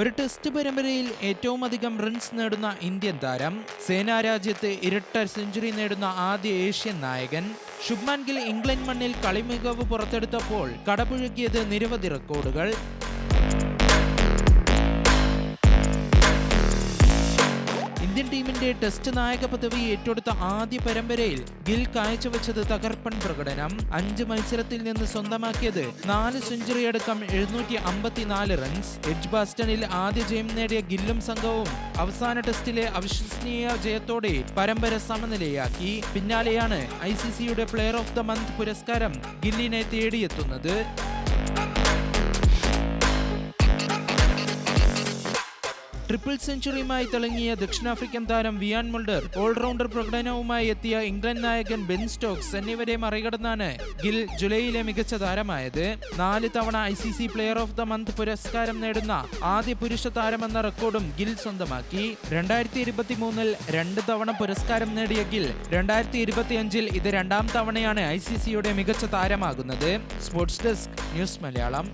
ഒരു ടെസ്റ്റ് പരമ്പരയിൽ ഏറ്റവും അധികം റൺസ് നേടുന്ന ഇന്ത്യൻ താരം, സേനാ രാജ്യത്ത് ഇരട്ട സെഞ്ചുറി നേടുന്ന ആദ്യ ഏഷ്യൻ നായകൻ. ശുഭ്മാൻ ഗിൽ ഇംഗ്ലണ്ട് മണ്ണിൽ കളിമികവ് പുറത്തെടുത്തപ്പോൾ കടപുഴകിയത് നിരവധി റെക്കോർഡുകൾ. ഇന്ത്യൻ ടീമിന്റെ ടെസ്റ്റ് നായക പദവി ഏറ്റെടുത്ത ആദ്യ പരമ്പരയിൽ ഗിൽ കാഴ്ചവെച്ചത് തകർപ്പൻ പ്രകടനം. 5 മത്സരത്തിൽ നിന്ന് സ്വന്തമാക്കിയത് 4 സെഞ്ചുറി അടക്കം 754 റൺസ്. എഡ്ജ്ബാസ്റ്റണിൽ ആദ്യ ജയം നേടിയ ഗില്ലും സംഘവും അവസാന ടെസ്റ്റിലെ അവിശ്വസനീയ ജയത്തോടെ പരമ്പര സമനിലയാക്കി. പിന്നാലെയാണ് ICCയുടെ പ്ലെയർ ഓഫ് ദ മന്ത് പുരസ്കാരം ഗില്ലിനെ തേടിയെത്തുന്നത്. ട്രിപ്പിൾ സെഞ്ചുറിയുമായി തിളങ്ങിയ ദക്ഷിണാഫ്രിക്കൻ താരം വിയാൻ മുൾഡർ, ഓൾറൗണ്ടർ പ്രകടനവുമായി എത്തിയ ഇംഗ്ലണ്ട് നായകൻ ബെൻ സ്റ്റോക്സ് എന്നിവരെ മറികടന്നാണ് ഗിൽ ജൂലൈയിലെ മികച്ച താരമായത്. 4 തവണ ICC player of the month പുരസ്കാരം നേടുന്ന ആദ്യ പുരുഷ താരമെന്ന റെക്കോർഡും ഗിൽ സ്വന്തമാക്കി. 2023-ൽ 2 തവണ പുരസ്കാരം നേടിയ ഗിൽ 2025-ൽ ഇത് 2ാം തവണയാണ് ICCയുടെ മികച്ച താരമാകുന്നത്. Sports desk, news Malayalam.